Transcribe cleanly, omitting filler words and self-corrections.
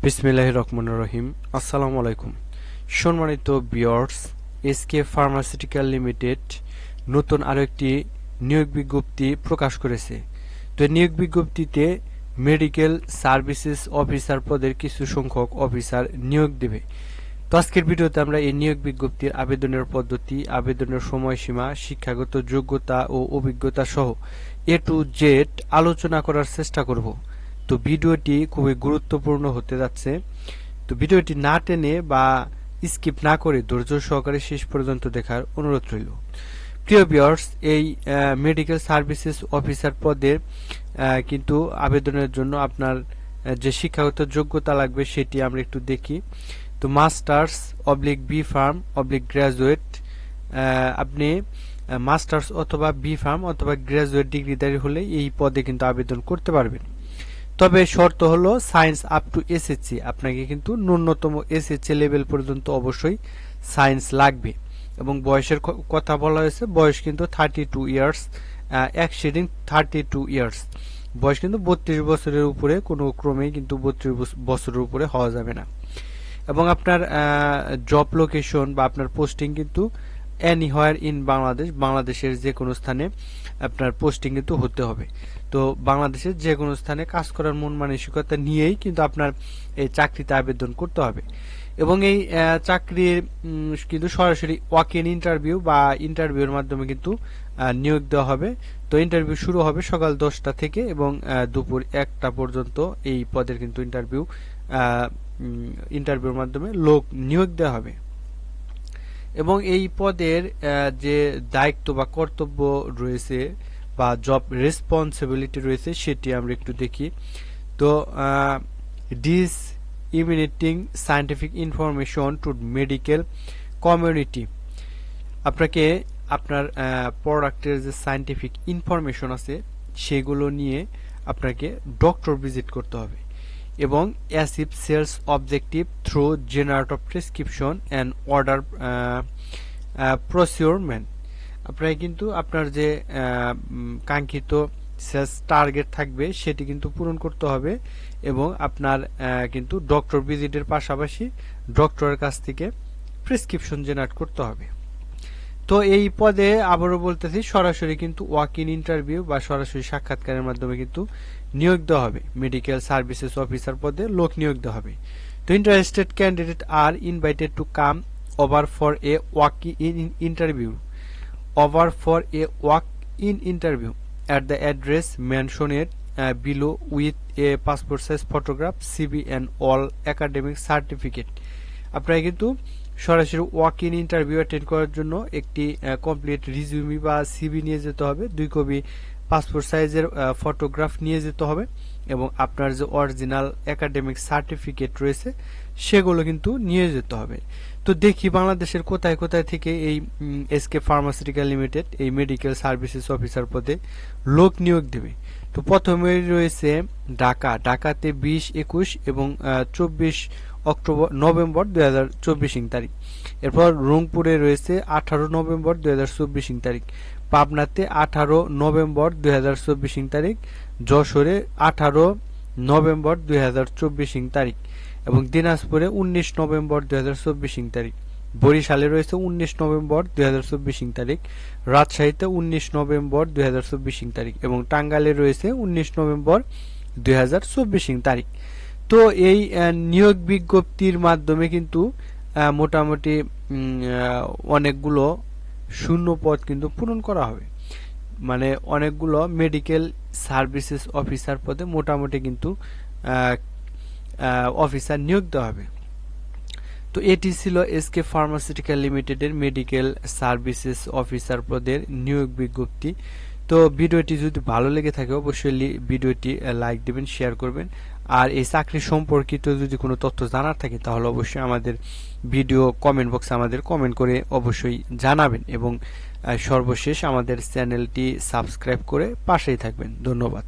বিসমিল্লাহির রহমানির রহিম। আসসালামু আলাইকুম সম্মানিত ভিউয়ার্স, এসকে ফার্মাসিউটিক্যাল লিমিটেড নতুন আরো একটি নিয়োগ বিজ্ঞপ্তি প্রকাশ করেছে। তো নিয়োগ বিজ্ঞপ্তিতে মেডিকেল সার্ভিসেস অফিসার পদের কিছু সংখ্যক অফিসার নিয়োগ দেবে। তো আজকের ভিডিওতে আমরা এই নিয়োগ বিজ্ঞপ্তির আবেদনের পদ্ধতি, আবেদনের সময়সীমা, শিক্ষাগত যোগ্যতা ও অভিজ্ঞতা সহ A to Z আলোচনা করার চেষ্টা করব। তো ভিডিওটি খুবই গুরুত্বপূর্ণ হতে যাচ্ছে। তো ভিডিওটি না টেনে বা স্কিপ না করে ধৈর্য সহকারে শেষ পর্যন্ত দেখার অনুরোধ রইল। প্রিয় ভিউয়ার্স, এই মেডিকেল সার্ভিসেস অফিসার পদে কিন্তু আবেদনের জন্য আপনার যে শিক্ষাগত যোগ্যতা লাগবে সেটি আমরা একটু দেখি। তো মাস্টার্স / B.Pharm / গ্রাজুয়েট, আপনি মাস্টার্স অথবা B.Pharm অথবা গ্রাজুয়েট ডিগ্রিধারী হলে এই পদে কিন্তু আবেদন করতে পারবেন। তবে শর্ত হলো সায়েন্স আপ টু SSC, আপনাকে কিন্তু ন্যূনতম SSC লেভেল পর্যন্ত অবশ্যই সায়েন্স লাগবে। এবং বয়সের কথা বলা হয়েছে, বয়স কিন্তু 32 ইয়ার্স, এক্সিডিং 32 ইয়ার্স। বয়স কিন্তু 32 বছরের উপরে কোনো ক্রমেই কিন্তু 32 বছরের উপরে হওয়া যাবে না। এবং আপনার জব লোকেশন বা আপনার পোস্টিং কিন্তু এনিহোয়ার ইন বাংলাদেশ, বাংলাদেশের যে কোনো স্থানে আপনার পোস্টিং কিন্তু হতে হবে। তো বাংলাদেশের যে কোনো স্থানে কাজ করার মন মানসিকতা নিয়েই কিন্তু আপনার এই চাকরিতে আবেদন করতে হবে। এবং এই চাকরির কিন্তু সরাসরি ওয়াক ইন ইন্টারভিউ বা ইন্টারভিউর মাধ্যমে কিন্তু নিয়োগ দেওয়া হবে। তো ইন্টারভিউ শুরু হবে সকাল 10টা থেকে এবং দুপুর 1টা পর্যন্ত এই পদের কিন্তু ইন্টারভিউর মাধ্যমে লোক নিয়োগ দেওয়া হবে। এবং এই পদের যে দায়িত্ব বা কর্তব্য রয়েছে বা জব রেসপন্সিবিলিটি রয়েছে সেটি আমরা একটু দেখি। তো disseminating scientific information to medical community, আপনাকে আপনার প্রোডাক্টের যে সায়েন্টিফিক ইনফরমেশন আছে সেগুলো নিয়ে আপনাকে ডক্টর ভিজিট করতে হবে। এবং achieve sales objective through generate of prescription and order procurement, আপনারা কিন্তু আপনার যে কাঙ্ক্ষিত সেলস টার্গেট থাকবে সেটি কিন্তু পূরণ করতে হবে। এবং আপনার কিন্তু ডক্টর ভিজিটের পাশাপাশি ডক্টরের কাছ থেকে প্রেসক্রিপশন জেনারেট করতে হবে। তো এই পদে আবারও বলতেছি, সরাসরি কিন্তু ওয়াক ইন ইন্টারভিউ বা সরাসরি সাক্ষাৎকারের মাধ্যমে কিন্তু নিয়োগ দেওয়া হবে। মেডিকেল সার্ভিসেস অফিসার পদে লোক নিয়োগ দেওয়া হবে। তো interested candidate are invited to come over for a walk in interview at the address mentioned below with a passport size photograph, CV and all academic certificate। আপনারা কিন্তু সরাসরি ওয়াক ইন ইন্টারভিউ অ্যাটেন্ড করার জন্য একটি complete resume বা CV নিয়ে যেতে হবে, 2 কপি পাসপোর্ট সাইজের ফটোগ্রাফ নিয়ে যেতে হবে এবং আপনার যে অরিজিনাল একাডেমিক সার্টিফিকেট রয়েছে সেগুলো কিন্তু নিয়ে যেতে হবে। তো দেখি বাংলাদেশের কোথায় কোথায় থেকে এই এসকে ফার্মাসিউটিক্যাল লিমিটেড এই মেডিকেল সার্ভিসেস অফিসার পদে লোক নিয়োগ দেবে। তো প্রথমে রয়েছে ঢাকাতে 20, 21 এবং 24 নভেম্বর 2024 তারিখ। এরপর রংপুরে রয়েছে 18 নভেম্বর 2024 তারিখ, পাবনাতে 18 নভেম্বর 2024 তারিখ, যশোরে 18 নভেম্বর 2024 তারিখ এবং দিনাজপুরে 19 নভেম্বর 2024 তারিখ, বরিশালে রয়েছে 19 নভেম্বর 2024 তারিখ, রাজশাহীতে 19 নভেম্বর 2024 তারিখ এবং টাঙ্গাইলে রয়েছে 19 নভেম্বর 2024 তারিখ। তো এই নিয়োগ বিজ্ঞপ্তির মাধ্যমে কিন্তু মোটামুটি অনেকগুলো শূন্য পদ কিন্তু পূরণ করা হবে। মানে অনেকগুলো মেডিকেল সার্ভিসেস অফিসার পদে মোটামুটি কিন্তু অফিসার নিয়োগ দেওয়া হবে। তো এটি ছিল এসকে ফার্মাসিউটিক্যাল লিমিটেডের মেডিকেল সার্ভিসেস অফিসার পদের নিয়োগ বিজ্ঞপ্তি। তো ভিডিওটি যদি ভালো লেগে থাকে অবশ্যই ভিডিওটি লাইক দিবেন, শেয়ার করবেন। আর এই চাকরি সম্পর্কিত যদি কোনো তথ্য জানার থাকে তাহলে অবশ্যই আমাদের ভিডিও কমেন্ট বক্সে আমাদের কমেন্ট করে অবশ্যই জানাবেন এবং সর্বশেষ আমাদের চ্যানেলটি সাবস্ক্রাইব করে পাশেই থাকবেন। ধন্যবাদ।